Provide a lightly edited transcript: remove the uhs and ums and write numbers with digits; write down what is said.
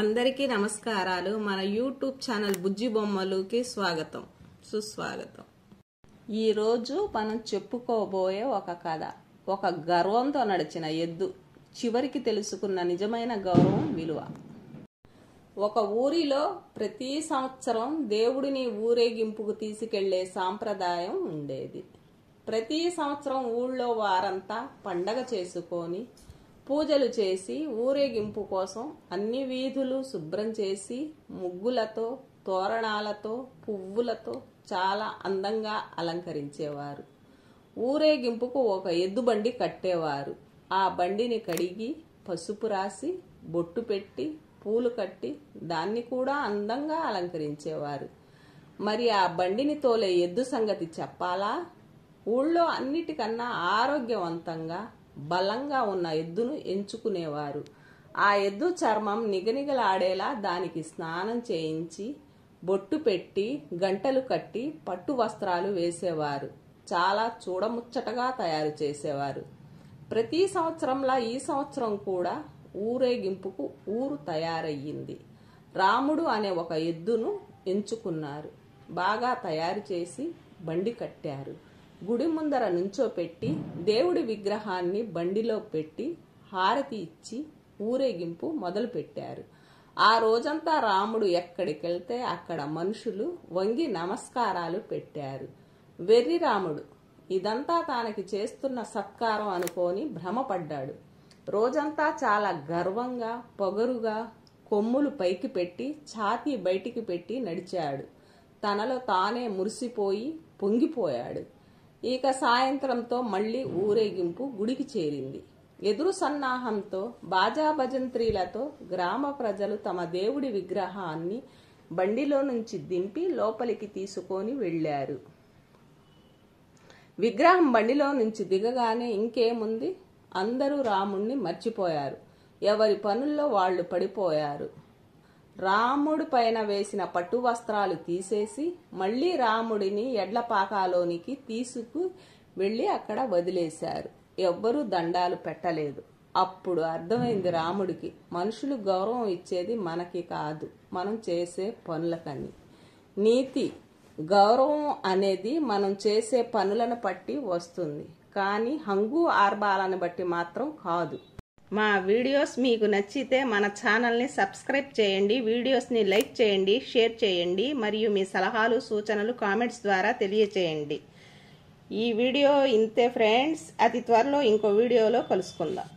అందరికీ నమస్కారాలు. మన యూట్యూబ్ ఛానల్ బుజ్జి బొమ్మలుకి స్వాగతం, సుస్వాగతం. ఈ రోజు మనం చెప్పుకోబోయే ఒక కథ. ఒక గర్వంతో నడిచిన ఎద్దు చివరికి తెలుసుకున్న నిజమైన గౌరవం విలువ. ఒక ఊరిలో ప్రతి సంవత్సరం దేవుడిని ఊరేగింపుకు తీసుకెళ్లే సాంప్రదాయం ఉండేది. ప్రతి సంవత్సరం ఊళ్ళో వారంతా పండగ చేసుకొని పూజలు చేసి ఊరేగింపు కోసం అన్ని వీధులు శుభ్రం చేసి ముగ్గులతో, తోరణాలతో, పువ్వులతో చాలా అందంగా అలంకరించేవారు. ఊరేగింపుకు ఒక ఎద్దు బండి కట్టేవారు. ఆ బండిని కడిగి పసుపు రాసి బొట్టు పెట్టి పూలు కట్టి దాన్ని కూడా అందంగా అలంకరించేవారు. మరి ఆ బండిని తోలే ఎద్దు సంగతి చెప్పాలా? ఊళ్ళో అన్నిటికన్నా ఆరోగ్యవంతంగా బలంగా ఉన్న ఎద్దును ఎంచుకునేవారు. ఆ ఎద్దు చర్మం నిగనిగలాడేలా దానికి స్నానం చేయించి బొట్టు పెట్టి గంటలు కట్టి పట్టు వస్త్రాలు వేసేవారు. చాలా చూడముచ్చటగా తయారు చేసేవారు. ప్రతి సంవత్సరంలా ఈ సంవత్సరం కూడా ఊరేగింపుకు ఊరు తయారయ్యింది. రాముడు అనే ఒక ఎద్దును ఎంచుకున్నారు. బాగా తయారు చేసి బండి కట్టారు. గుడి ముందర నుంచోపెట్టి దేవుడి విగ్రహాన్ని బండిలో పెట్టి హారతి ఇచ్చి ఊరేగింపు మొదలు పెట్టారు. ఆ రోజంతా రాముడు ఎక్కడికెళ్తే అక్కడ మనుషులు వంగి నమస్కారాలు పెట్టారు. వెర్రి రాముడు ఇదంతా తనకి చేస్తున్న సత్కారం అనుకోని భ్రమపడ్డాడు. రోజంతా చాలా గర్వంగా పొగరుగా కొమ్ములు పైకి పెట్టి ఛాతీ బయటికి పెట్టి నడిచాడు. తనలో తానే మురిసిపోయి పొంగిపోయాడు. ఇక సాయంత్రంతో మళ్లీ ఊరేగింపు గుడికి చేరింది. ఎదురు సన్నాహంతో బాజా భజంత్రీలతో గ్రామ ప్రజలు తమ దేవుడి విగ్రహాన్ని బండిలో నుంచి దింపి లోపలికి తీసుకొని వెళ్లారు. విగ్రహం బండిలో నుంచి దిగగానే ఇంకేముంది, అందరూ రాముణ్ణి మర్చిపోయారు. ఎవరి పనుల్లో వాళ్లు పడిపోయారు. రాముడి పైన వేసిన పట్టు వస్త్రాలు తీసేసి మళ్లీ రాముడిని ఎడ్లపాకాలోనికి తీసుకు వెళ్లి అక్కడ వదిలేశారు. ఎవ్వరూ దండాలు పెట్టలేదు. అప్పుడు అర్థమైంది రాముడికి, మనుషులు గౌరవం ఇచ్చేది మనకి కాదు, మనం చేసే పనులకని. నీతి, గౌరవం అనేది మనం చేసే పనులను బట్టి వస్తుంది, కానీ హంగు ఆర్భాలను బట్టి మాత్రం కాదు. మా వీడియోస్ మీకు నచ్చితే మన ఛానల్ని సబ్స్క్రైబ్ చేయండి, వీడియోస్ని లైక్ చేయండి, షేర్ చేయండి, మరియు మీ సలహాలు సూచనలు కామెంట్స్ ద్వారా తెలియచేయండి. ఈ వీడియో ఇంతే ఫ్రెండ్స్. అతి త్వరలో ఇంకో వీడియోలో కలుసుకుందాం.